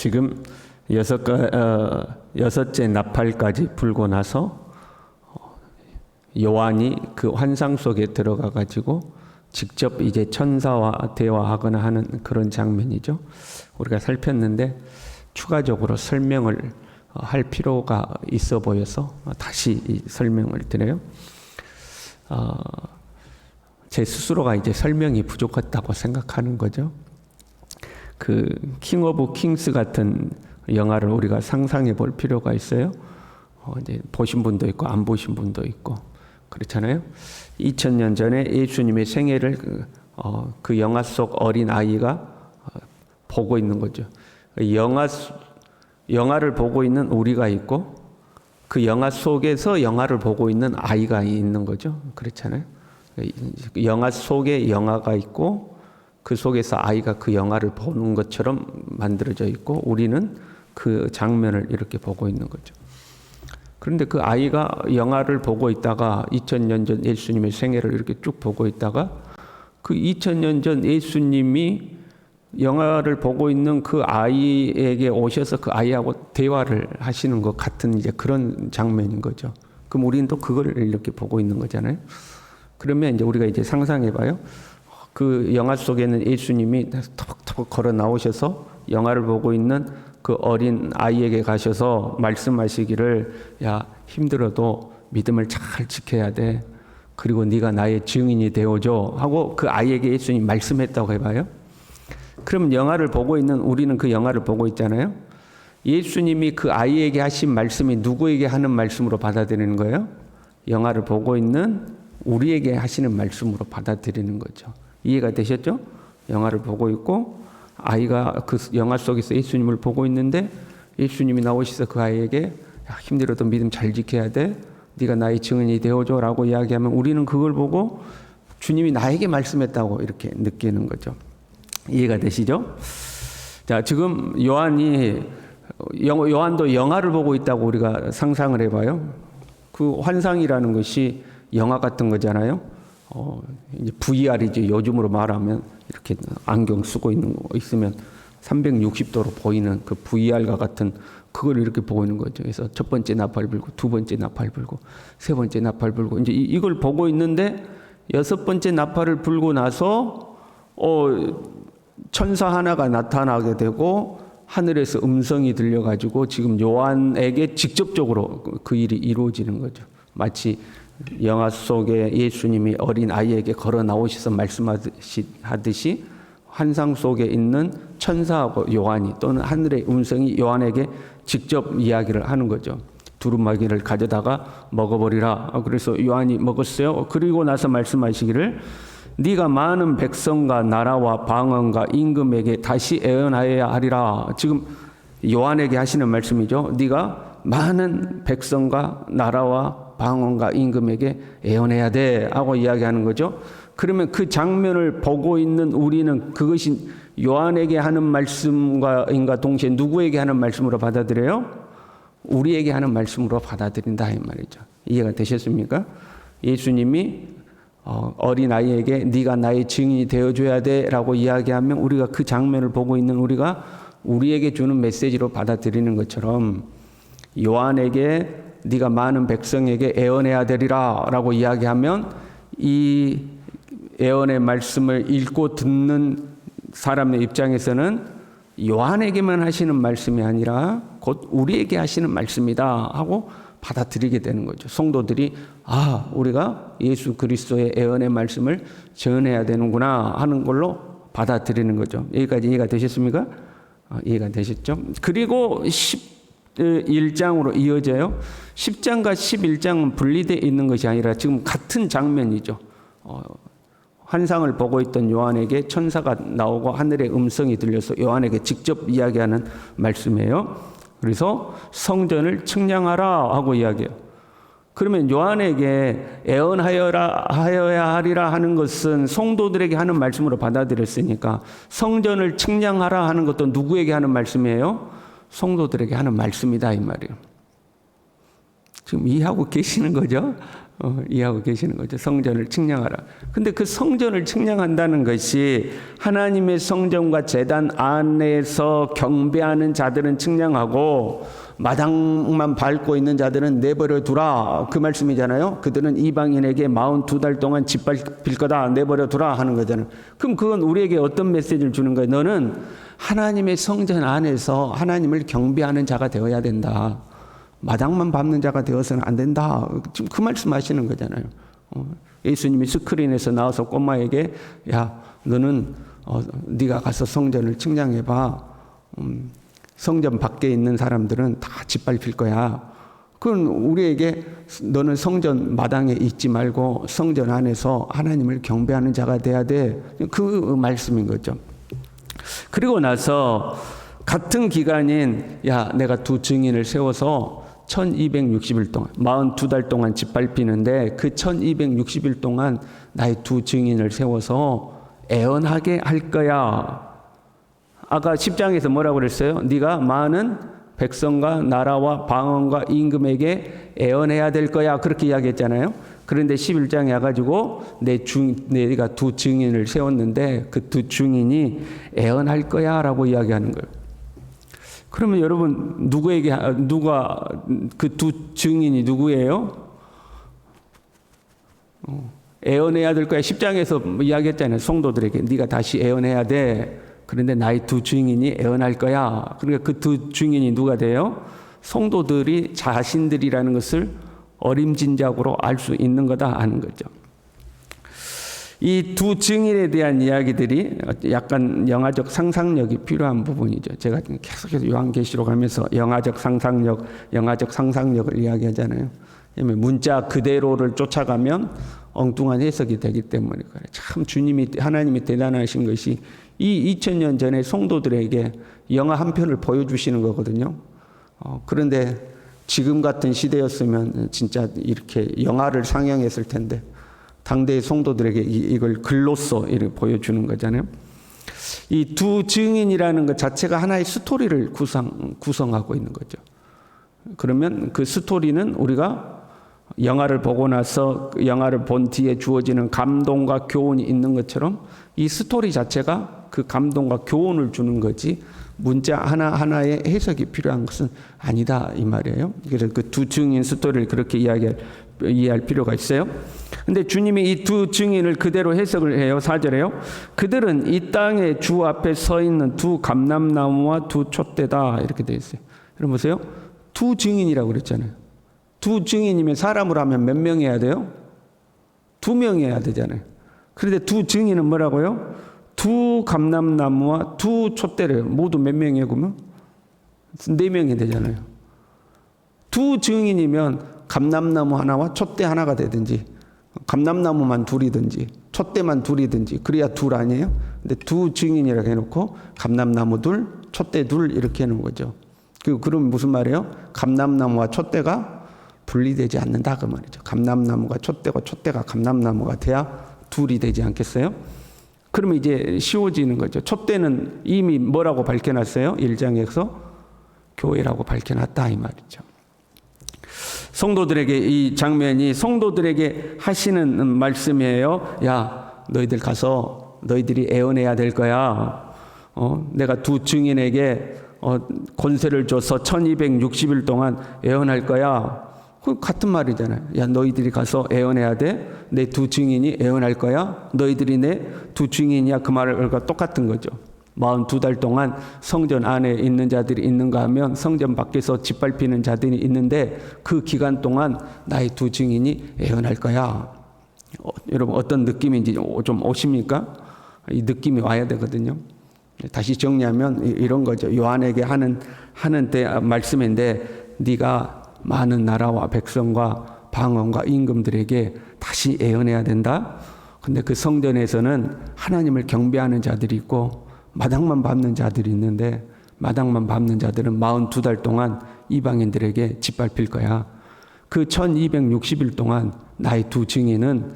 지금 여섯째 나팔까지 불고 나서 요한이 그 환상 속에 들어가 가지고 직접 이제 천사와 대화하거나 하는 그런 장면이죠. 우리가 살폈는데 추가적으로 설명을 할 필요가 있어 보여서 다시 설명을 드려요. 제 스스로가 이제 설명이 부족했다고 생각하는 거죠. 그 킹 오브 킹스 같은 영화를 우리가 상상해 볼 필요가 있어요. 이제 보신 분도 있고 안 보신 분도 있고 그렇잖아요. 2000년 전에 예수님의 생애를 그 영화 속 어린 아이가 보고 있는 거죠. 영화를 보고 있는 우리가 있고 그 영화 속에서 영화를 보고 있는 아이가 있는 거죠. 그렇잖아요. 영화 속에 영화가 있고 그 속에서 아이가 그 영화를 보는 것처럼 만들어져 있고 우리는 그 장면을 이렇게 보고 있는 거죠. 그런데 그 아이가 영화를 보고 있다가 2000년 전 예수님의 생애를 이렇게 쭉 보고 있다가 그 2000년 전 예수님이 영화를 보고 있는 그 아이에게 오셔서 그 아이하고 대화를 하시는 것 같은 이제 그런 장면인 거죠. 그럼 우리는 또 그걸 이렇게 보고 있는 거잖아요. 그러면 이제 우리가 이제 상상해 봐요. 그 영화 속에는 예수님이 톡톡 걸어 나오셔서 영화를 보고 있는 그 어린 아이에게 가셔서 말씀하시기를 야 힘들어도 믿음을 잘 지켜야 돼. 그리고 네가 나의 증인이 되어줘 하고 그 아이에게 예수님이 말씀했다고 해봐요. 그럼 영화를 보고 있는 우리는 그 영화를 보고 있잖아요. 예수님이 그 아이에게 하신 말씀이 누구에게 하는 말씀으로 받아들이는 거예요? 영화를 보고 있는 우리에게 하시는 말씀으로 받아들이는 거죠. 이해가 되셨죠? 영화를 보고 있고 아이가 그 영화 속에서 예수님을 보고 있는데 예수님이 나오셔서 그 아이에게 야, 힘들어도 믿음 잘 지켜야 돼. 네가 나의 증인이 되어줘 라고 이야기하면 우리는 그걸 보고 주님이 나에게 말씀했다고 이렇게 느끼는 거죠. 이해가 되시죠? 자, 지금 요한도 영화를 보고 있다고 우리가 상상을 해봐요. 그 환상이라는 것이 영화 같은 거잖아요. 이제 VR이지 요즘으로 말하면 이렇게 안경 쓰고 있으면 360도로 보이는 그 VR과 같은 그걸 이렇게 보고 있는 거죠. 그래서 첫 번째 나팔 불고 두 번째 나팔 불고 세 번째 나팔 불고 이제 이걸 보고 있는데 여섯 번째 나팔을 불고 나서 천사 하나가 나타나게 되고 하늘에서 음성이 들려가지고 지금 요한에게 직접적으로 그 일이 이루어지는 거죠. 마치 영화 속에 예수님이 어린 아이에게 걸어 나오셔서 말씀하듯이 환상 속에 있는 천사하고 요한이 또는 하늘의 음성이 요한에게 직접 이야기를 하는 거죠. 두루마기를 가져다가 먹어버리라. 그래서 요한이 먹었어요. 그리고 나서 말씀하시기를 네가 많은 백성과 나라와 방언과 임금에게 다시 애언하여야 하리라. 지금 요한에게 하시는 말씀이죠. 네가 많은 백성과 나라와 방언과 임금에게 애언해야 돼 하고 이야기하는 거죠. 그러면 그 장면을 보고 있는 우리는 그것이 요한에게 하는 말씀과 동시에 누구에게 하는 말씀으로 받아들여요? 우리에게 하는 말씀으로 받아들인다 이 말이죠. 이해가 되셨습니까? 예수님이 어린아이에게 네가 나의 증인이 되어줘야 돼 라고 이야기하면 우리가 그 장면을 보고 있는 우리가 우리에게 주는 메시지로 받아들이는 것처럼 요한에게 네가 많은 백성에게 애언해야 되리라 라고 이야기하면 이 애언의 말씀을 읽고 듣는 사람의 입장에서는 요한에게만 하시는 말씀이 아니라 곧 우리에게 하시는 말씀이다 하고 받아들이게 되는 거죠. 성도들이 우리가 예수 그리스도의 애언의 말씀을 전해야 되는구나 하는 걸로 받아들이는 거죠. 여기까지 이해가 되셨습니까? 이해가 되셨죠? 그리고 11장으로 이어져요. 10장과 11장은 분리되어 있는 것이 아니라 지금 같은 장면이죠. 환상을 보고 있던 요한에게 천사가 나오고 하늘의 음성이 들려서 요한에게 직접 이야기하는 말씀이에요. 그래서 성전을 측량하라 하고 이야기해요. 그러면 요한에게 애언하여야 하리라 하는 것은 성도들에게 하는 말씀으로 받아들였으니까 성전을 측량하라 하는 것도 누구에게 하는 말씀이에요? 성도들에게 하는 말씀이다 이 말이에요. 지금 이해하고 계시는 거죠? 이해하고 계시는 거죠. 성전을 측량하라. 근데 그 성전을 측량한다는 것이 하나님의 성전과 제단 안에서 경배하는 자들은 측량하고 마당만 밟고 있는 자들은 내버려 두라. 그 말씀이잖아요. 그들은 이방인에게 42달 동안 짓밟힐 거다. 내버려 두라 하는 거잖아요. 그럼 그건 우리에게 어떤 메시지를 주는 거예요? 너는 하나님의 성전 안에서 하나님을 경배하는 자가 되어야 된다. 마당만 밟는 자가 되어서는 안 된다. 지금 그 말씀하시는 거잖아요. 예수님이 스크린에서 나와서 꼬마에게 야 너는 네가 가서 성전을 측량해봐. 성전 밖에 있는 사람들은 다 짓밟힐 거야. 그건 우리에게 너는 성전 마당에 있지 말고 성전 안에서 하나님을 경배하는 자가 돼야 돼. 그 말씀인 거죠. 그리고 나서 같은 기간인 야 내가 두 증인을 세워서 1260일 동안 42달 동안 짓밟히는데 그 1260일 동안 나의 두 증인을 세워서 애언하게 할 거야. 아까 10장에서 뭐라고 그랬어요? 네가 많은 백성과 나라와 방언과 임금에게 애언해야 될 거야. 그렇게 이야기했잖아요. 그런데 11장에 와가지고 내가 두 증인을 세웠는데 그 두 증인이 애언할 거야 라고 이야기하는 거예요. 그러면 여러분 누가 그 두 증인이 누구예요? 애언해야 될 거야. 10장에서 이야기했잖아요. 성도들에게 네가 다시 애언해야 돼. 그런데 나의 두 증인이 애언할 거야. 그러니까 그 두 증인이 누가 돼요? 성도들이 자신들이라는 것을 어림짐작으로 알 수 있는 거다 하는 거죠. 이 두 증인에 대한 이야기들이 약간 영화적 상상력이 필요한 부분이죠. 제가 계속해서 요한계시록 하면서 영화적 상상력을 이야기하잖아요. 왜냐하면 문자 그대로를 쫓아가면 엉뚱한 해석이 되기 때문에 그래요. 참 하나님이 대단하신 것이 이 2000년 전에 성도들에게 영화 한 편을 보여주시는 거거든요. 그런데 지금 같은 시대였으면 진짜 이렇게 영화를 상영했을 텐데 당대의 성도들에게 이걸 글로써 이렇게 보여주는 거잖아요. 이 두 증인이라는 것 자체가 하나의 스토리를 구성하고 있는 거죠. 그러면 그 스토리는 우리가 영화를 보고 나서 영화를 본 뒤에 주어지는 감동과 교훈이 있는 것처럼 이 스토리 자체가 그 감동과 교훈을 주는 거지 문자 하나하나의 해석이 필요한 것은 아니다 이 말이에요. 그래서 그 두 증인 스토리를 그렇게 이해할 필요가 있어요. 근데 주님이 이 두 증인을 그대로 해석을 해요. 4절에요. 그들은 이 땅에 주 앞에 서 있는 두 감람나무와 두 촛대다 이렇게 되어 있어요. 여러분 보세요. 두 증인이라고 그랬잖아요. 두 증인이면 사람으로 하면 몇 명이어야 돼요? 2명이어야 되잖아요. 그런데 두 증인은 뭐라고요? 두 감람나무와 두 촛대래요. 모두 몇 명이에요 그러면? 4명이 되잖아요. 두 증인이면 감람나무 하나와 촛대 하나가 되든지 감람나무만 둘이든지 촛대만 둘이든지 그래야 둘 아니에요? 근데 두 증인이라고 해놓고 감람나무 둘, 촛대 둘 이렇게 해놓은 거죠. 그럼 무슨 말이에요? 감람나무와 촛대가 분리되지 않는다 그 말이죠. 감람나무가 촛대고 촛대가 감람나무가 돼야 둘이 되지 않겠어요? 그러면 이제 쉬워지는 거죠. 촛대는 이미 뭐라고 밝혀놨어요? 1장에서 교회라고 밝혀놨다 이 말이죠. 성도들에게 이 장면이 성도들에게 하시는 말씀이에요. 야, 너희들 가서 너희들이 애언해야 될 거야. 내가 두 증인에게 권세를 줘서 1260일 동안 애언할 거야. 그 같은 말이잖아요. 야, 너희들이 가서 애언해야 돼. 내 두 증인이 애언할 거야. 너희들이 내 두 증인이야. 그 말과 똑같은 거죠. 42달 동안 성전 안에 있는 자들이 있는가 하면 성전 밖에서 짓밟히는 자들이 있는데 그 기간 동안 나의 두 증인이 애언할 거야. 여러분 어떤 느낌인지 좀 오십니까? 이 느낌이 와야 되거든요. 다시 정리하면 이런 거죠. 요한에게 하는 말씀인데 네가 많은 나라와 백성과 방언과 임금들에게 다시 애언해야 된다. 근데 그 성전에서는 하나님을 경배하는 자들이 있고 마당만 밟는 자들이 있는데 마당만 밟는 자들은 42달 동안 이방인들에게 짓밟힐 거야. 그 1260일 동안 나의 두 증인은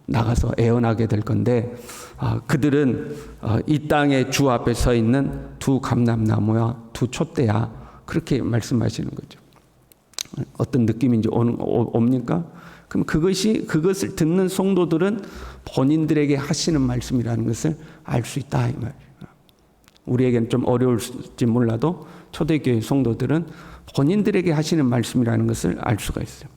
나가서 애언하게 될 건데 그들은 이 땅에 주 앞에 서 있는 두 감람나무야 두 촛대야 그렇게 말씀하시는 거죠. 어떤 느낌인지 옵니까? 그럼 그것을 듣는 성도들은 본인들에게 하시는 말씀이라는 것을 알 수 있다 이 말이에요. 우리에게는 좀 어려울지 몰라도 초대교회 성도들은 본인들에게 하시는 말씀이라는 것을 알 수가 있어요.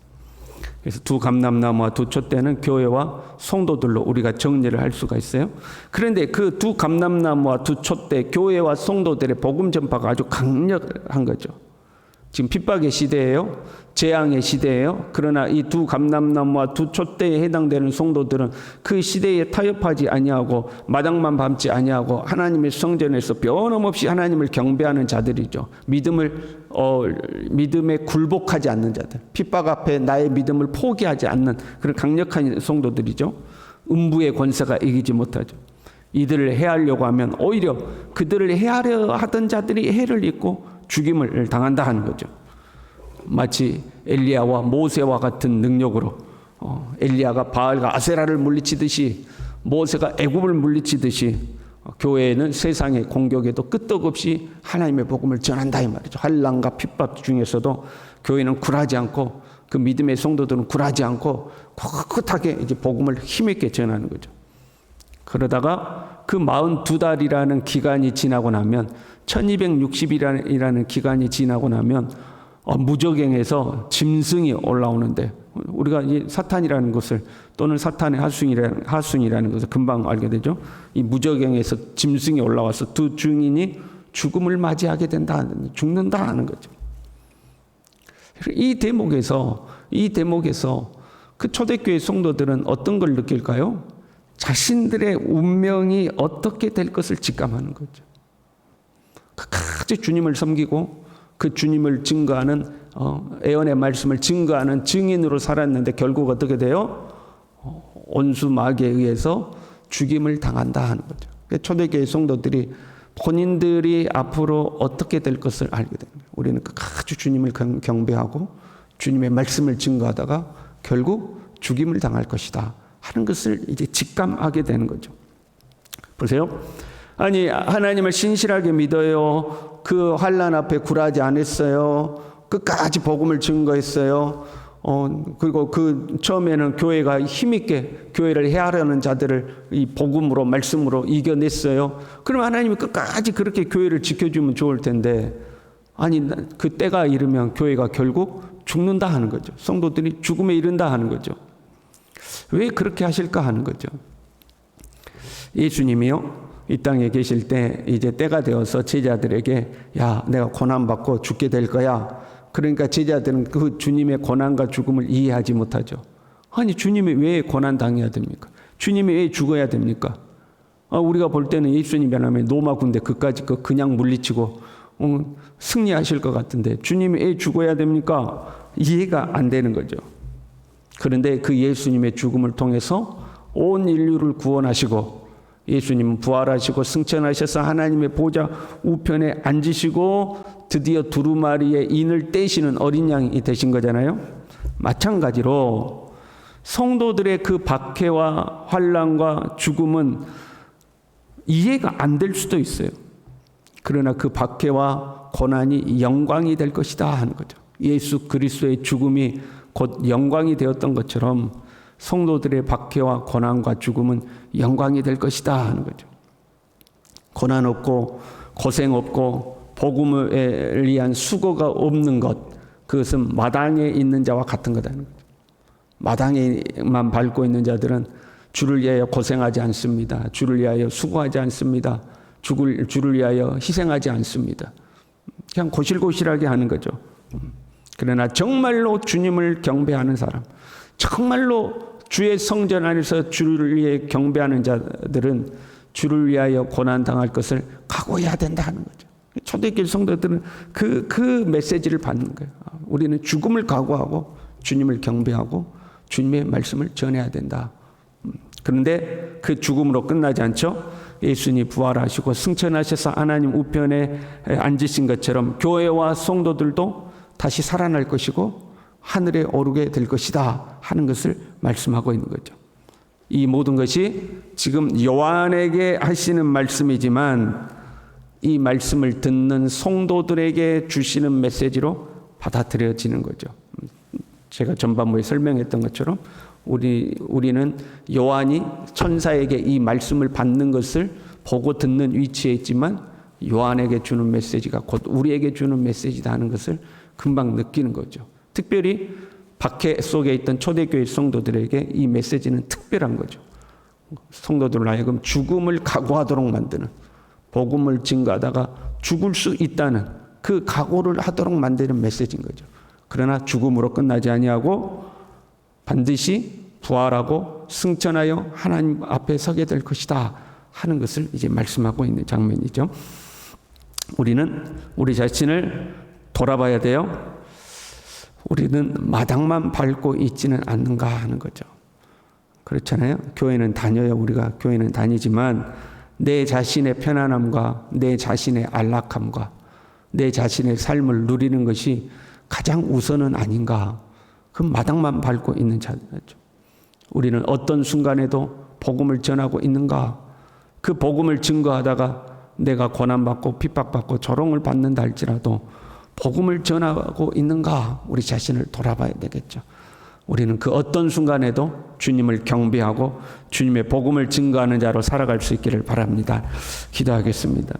그래서 두 감람나무와 두 촛대는 교회와 성도들로 우리가 정리를 할 수가 있어요. 그런데 그 두 감람나무와 두 촛대, 교회와 성도들의 복음 전파가 아주 강력한 거죠. 지금 핍박의 시대예요. 재앙의 시대예요. 그러나 이 두 감람나무와 두 촛대에 해당되는 성도들은 그 시대에 타협하지 아니하고 마당만 밟지 아니하고 하나님의 성전에서 변함없이 하나님을 경배하는 자들이죠. 믿음에 굴복하지 않는 자들. 핍박 앞에 나의 믿음을 포기하지 않는 그런 강력한 성도들이죠. 음부의 권세가 이기지 못하죠. 이들을 해하려고 하면 오히려 그들을 해하려 하던 자들이 해를 입고 죽임을 당한다 하는 거죠. 마치 엘리야와 모세와 같은 능력으로 엘리야가 바알과 아세라를 물리치듯이 모세가 애굽을 물리치듯이 교회는 세상의 공격에도 끄떡없이 하나님의 복음을 전한다 이 말이죠. 환난과 핍박 중에서도 교회는 굴하지 않고 그 믿음의 성도들은 굴하지 않고 꿋꿋하게 이제 복음을 힘있게 전하는 거죠. 그러다가 그 42달이라는 기간이 지나고 나면 1260일이라는 기간이 지나고 나면 무저갱에서 짐승이 올라오는데 우리가 이 사탄이라는 것을 또는 사탄의 하순이라는 것을 금방 알게 되죠. 이 무저갱에서 짐승이 올라와서 두 증인이 죽음을 맞이하게 된다, 죽는다 하는 거죠. 이 대목에서 그 초대교회 성도들은 어떤 걸 느낄까요? 자신들의 운명이 어떻게 될 것을 직감하는 거죠. 끝까지 주님을 섬기고 그 주님을 증거하는 애언의 말씀을 증거하는 증인으로 살았는데 결국 어떻게 돼요? 온수 마귀에 의해서 죽임을 당한다 하는 거죠. 초대교회 성도들이 본인들이 앞으로 어떻게 될 것을 알게 됩니다. 우리는 끝까지 주님을 경배하고 주님의 말씀을 증거하다가 결국 죽임을 당할 것이다 하는 것을 이제 직감하게 되는 거죠. 보세요. 아니 하나님을 신실하게 믿어요. 그 환난 앞에 굴하지 않았어요. 끝까지 복음을 증거했어요. 그리고 그 처음에는 교회가 힘있게 교회를 해하려는 자들을 이 복음으로 말씀으로 이겨냈어요. 그럼 하나님이 끝까지 그렇게 교회를 지켜주면 좋을 텐데 아니 그 때가 이르면 교회가 결국 죽는다 하는 거죠. 성도들이 죽음에 이른다 하는 거죠. 왜 그렇게 하실까 하는 거죠. 예수님이요 이 땅에 계실 때 이제 때가 되어서 제자들에게 야 내가 고난받고 죽게 될 거야. 그러니까 제자들은 그 주님의 고난과 죽음을 이해하지 못하죠. 아니 주님이 왜 고난 당해야 됩니까? 주님이 왜 죽어야 됩니까? 우리가 볼 때는 예수님이라면 로마 군대 그까지 그냥 물리치고 승리하실 것 같은데 주님이 왜 죽어야 됩니까? 이해가 안 되는 거죠. 그런데 그 예수님의 죽음을 통해서 온 인류를 구원하시고 예수님은 부활하시고 승천하셔서 하나님의 보좌 우편에 앉으시고 드디어 두루마리의 인을 떼시는 어린 양이 되신 거잖아요. 마찬가지로 성도들의 그 박해와 환난과 죽음은 이해가 안 될 수도 있어요. 그러나 그 박해와 고난이 영광이 될 것이다 하는 거죠. 예수 그리스도의 죽음이 곧 영광이 되었던 것처럼 성도들의 박해와 고난과 죽음은 영광이 될 것이다 하는 거죠. 고난 없고 고생 없고 복음을 위한 수고가 없는 것, 그것은 마당에 있는 자와 같은 거다는 거죠. 마당에만 밟고 있는 자들은 주를 위하여 고생하지 않습니다. 주를 위하여 수고하지 않습니다. 주를 위하여 희생하지 않습니다. 그냥 고실고실하게 하는 거죠. 그러나 정말로 주님을 경배하는 사람, 정말로 주의 성전 안에서 주를 위해 경배하는 자들은 주를 위하여 고난당할 것을 각오해야 된다는 거죠. 초대교회 성도들은 그 메시지를 받는 거예요. 우리는 죽음을 각오하고 주님을 경배하고 주님의 말씀을 전해야 된다. 그런데 그 죽음으로 끝나지 않죠. 예수님이 부활하시고 승천하셔서 하나님 우편에 앉으신 것처럼 교회와 성도들도 다시 살아날 것이고 하늘에 오르게 될 것이다 하는 것을 말씀하고 있는 거죠. 이 모든 것이 지금 요한에게 하시는 말씀이지만 이 말씀을 듣는 성도들에게 주시는 메시지로 받아들여지는 거죠. 제가 전반부에 설명했던 것처럼 우리는 요한이 천사에게 이 말씀을 받는 것을 보고 듣는 위치에 있지만 요한에게 주는 메시지가 곧 우리에게 주는 메시지다 하는 것을 금방 느끼는 거죠. 특별히 박해 속에 있던 초대교회 성도들에게 이 메시지는 특별한 거죠. 성도들로 하여금 죽음을 각오하도록 만드는, 복음을 증거하다가 죽을 수 있다는 그 각오를 하도록 만드는 메시지인 거죠. 그러나 죽음으로 끝나지 아니하고 반드시 부활하고 승천하여 하나님 앞에 서게 될 것이다 하는 것을 이제 말씀하고 있는 장면이죠. 우리는 우리 자신을 돌아봐야 돼요. 우리는 마당만 밟고 있지는 않는가 하는 거죠. 그렇잖아요. 교회는 다녀요. 우리가 교회는 다니지만 내 자신의 편안함과 내 자신의 안락함과 내 자신의 삶을 누리는 것이 가장 우선은 아닌가. 그 마당만 밟고 있는 자들이죠. 우리는 어떤 순간에도 복음을 전하고 있는가. 그 복음을 증거하다가 내가 고난받고 핍박받고 조롱을 받는다 할지라도 복음을 전하고 있는가. 우리 자신을 돌아봐야 되겠죠. 우리는 그 어떤 순간에도 주님을 경배하고 주님의 복음을 증거하는 자로 살아갈 수 있기를 바랍니다. 기도하겠습니다.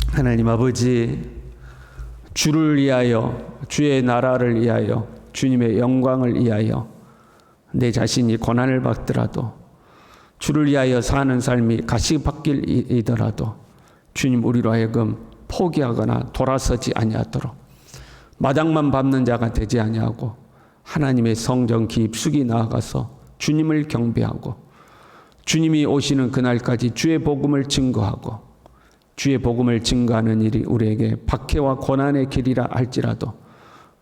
하나님 아버지, 주를 위하여, 주의 나라를 위하여, 주님의 영광을 위하여 내 자신이 고난을 받더라도 주를 위하여 사는 삶이 가시밭길이더라도 주님 우리로 하여금 포기하거나 돌아서지 아니하도록 마당만 밟는 자가 되지 아니하고 하나님의 성전 깊숙이 나아가서 주님을 경배하고 주님이 오시는 그날까지 주의 복음을 증거하고 주의 복음을 증거하는 일이 우리에게 박해와 고난의 길이라 할지라도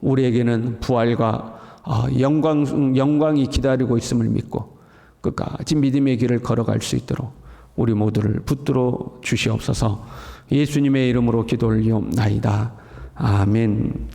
우리에게는 부활과 영광이 기다리고 있음을 믿고 끝까지 믿음의 길을 걸어갈 수 있도록 우리 모두를 붙들어 주시옵소서. 예수님의 이름으로 기도 올리옵나이다. 아멘.